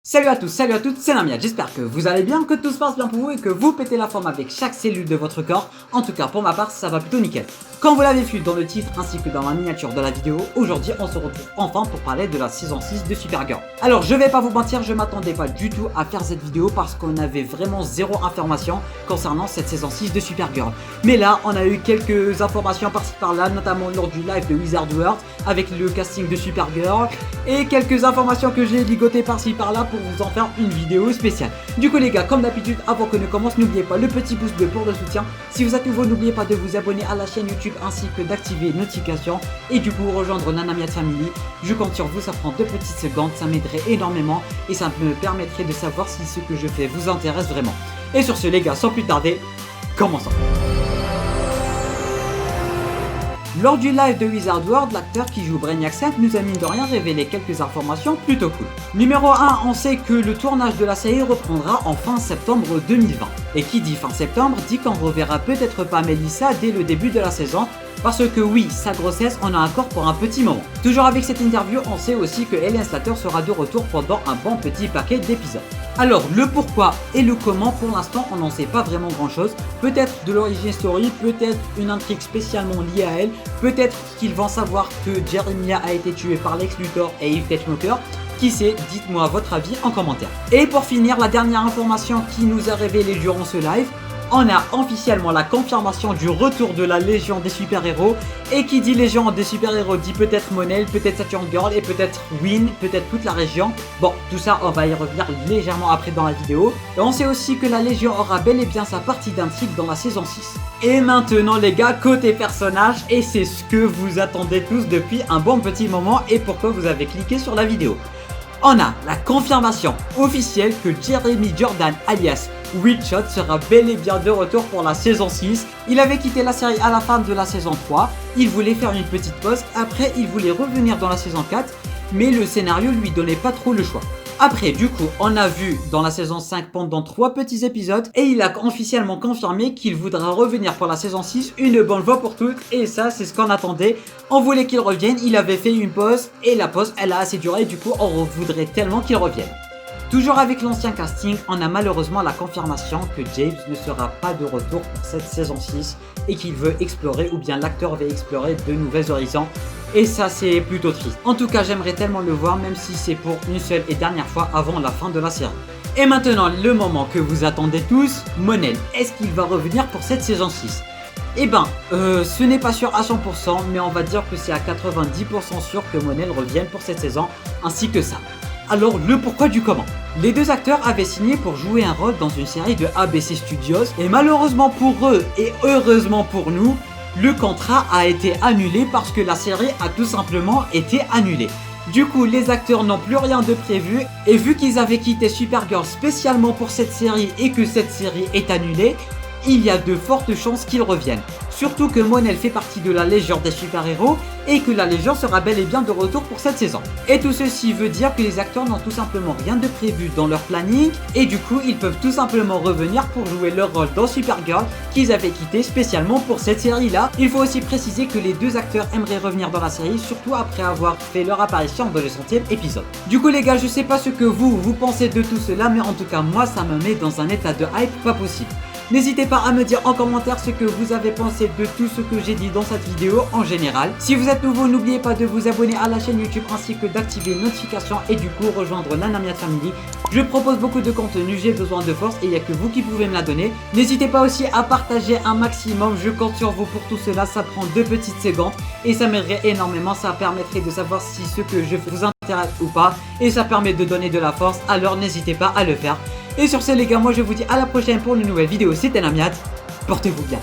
Salut à tous, salut à toutes, c'est Namiat, j'espère que vous allez bien, que tout se passe bien pour vous et que vous pétez la forme avec chaque cellule de votre corps. En tout cas pour ma part ça va plutôt nickel. Comme vous l'avez vu dans le titre ainsi que dans la miniature de la vidéo, aujourd'hui on se retrouve enfin pour parler de la saison 6 de Supergirl. Alors je vais pas vous mentir, je m'attendais pas du tout à faire cette vidéo parce qu'on avait vraiment zéro information concernant cette saison 6 de Supergirl. Mais là on a eu quelques informations par-ci par-là, notamment lors du live de Wizard World avec le casting de Supergirl et quelques informations que j'ai ligotées par-ci par-là pour vous en faire une vidéo spéciale. Du coup les gars, comme d'habitude, avant que ne commence, n'oubliez pas le petit pouce bleu pour le soutien. Si vous êtes nouveau, n'oubliez pas de vous abonner à la chaîne YouTube ainsi que d'activer les notifications et du coup rejoindre Namiat Family. Je compte sur vous, ça prend 2 petites secondes, ça m'aiderait énormément et ça me permettrait de savoir si ce que je fais vous intéresse vraiment. Et sur ce les gars, sans plus tarder, commençons. Lors du live de Wizard World, l'acteur qui joue Brainiac 5 nous a mine de rien révélé quelques informations plutôt cool. Numéro 1, on sait que le tournage de la série reprendra en fin septembre 2020. Et qui dit fin septembre dit qu'on reverra peut-être pas Melissa dès le début de la saison, parce que oui, sa grossesse on a encore pour un petit moment. Toujours avec cette interview, on sait aussi que Helen Slater sera de retour pendant un bon petit paquet d'épisodes. Alors le pourquoi et le comment, pour l'instant on n'en sait pas vraiment grand chose. Peut-être de l'origin story, peut-être une intrigue spécialement liée à elle, peut-être qu'ils vont savoir que Jeremiah a été tué par Lex Luthor et Eve Ketchmoker. Qui sait, dites-moi votre avis en commentaire. Et pour finir, la dernière information qui nous a révélé durant ce live, on a officiellement la confirmation du retour de la Légion des super-héros. Et qui dit Légion des super-héros dit peut-être Mon-El, peut-être Saturn Girl et peut-être Winn, peut-être toute la région. Bon, tout ça on va y revenir légèrement après dans la vidéo. Et on sait aussi que la Légion aura bel et bien sa partie d'intrigue dans la saison 6. Et maintenant les gars, côté personnage, et c'est ce que vous attendez tous depuis un bon petit moment et pourquoi vous avez cliqué sur la vidéo. On a la confirmation officielle que Jeremy Jordan alias Witchot sera bel et bien de retour pour la saison 6. Il avait quitté la série à la fin de la saison 3, il voulait faire une petite pause, après il voulait revenir dans la saison 4, mais le scénario lui donnait pas trop le choix. Après du coup on a vu dans la saison 5 pendant 3 petits épisodes et il a officiellement confirmé qu'il voudra revenir pour la saison 6 une bonne fois pour toutes et ça c'est ce qu'on attendait. On voulait qu'il revienne, il avait fait une pause et la pause elle a assez duré, du coup on voudrait tellement qu'il revienne. Toujours avec l'ancien casting, on a malheureusement la confirmation que James ne sera pas de retour pour cette saison 6 et qu'il veut explorer ou bien l'acteur veut explorer de nouveaux horizons. Et ça c'est plutôt triste. En tout cas j'aimerais tellement le voir même si c'est pour une seule et dernière fois avant la fin de la série. Et maintenant le moment que vous attendez tous, Mon-El, est-ce qu'il va revenir pour cette saison 6 ? Eh ben, ce n'est pas sûr à 100% mais on va dire que c'est à 90% sûr que Mon-El revienne pour cette saison ainsi que ça. Alors le pourquoi du comment. Les deux acteurs avaient signé pour jouer un rôle dans une série de ABC Studios et malheureusement pour eux et heureusement pour nous, le contrat a été annulé parce que la série a tout simplement été annulée. Du coup les acteurs n'ont plus rien de prévu et vu qu'ils avaient quitté Supergirl spécialement pour cette série et que cette série est annulée, il y a de fortes chances qu'ils reviennent. Surtout que Mon-El fait partie de la Légion des super-héros et que la Légion sera bel et bien de retour pour cette saison. Et tout ceci veut dire que les acteurs n'ont tout simplement rien de prévu dans leur planning et du coup ils peuvent tout simplement revenir pour jouer leur rôle dans Supergirl qu'ils avaient quitté spécialement pour cette série là. Il faut aussi préciser que les deux acteurs aimeraient revenir dans la série, surtout après avoir fait leur apparition dans le 100e épisode. Du coup les gars, je sais pas ce que vous pensez de tout cela, mais en tout cas moi ça me met dans un état de hype pas possible. N'hésitez pas à me dire en commentaire ce que vous avez pensé de tout ce que j'ai dit dans cette vidéo en général. Si vous êtes nouveau, n'oubliez pas de vous abonner à la chaîne YouTube ainsi que d'activer les notifications et du coup rejoindre la Namiat Family. Je propose beaucoup de contenu, j'ai besoin de force et il n'y a que vous qui pouvez me la donner. N'hésitez pas aussi à partager un maximum, je compte sur vous pour tout cela, ça prend 2 petites secondes et ça m'aiderait énormément, ça permettrait de savoir si ce que je vous intéresse ou pas et ça permet de donner de la force, alors n'hésitez pas à le faire. Et sur ce les gars, moi je vous dis à la prochaine pour une nouvelle vidéo, c'était Namiat, portez-vous bien.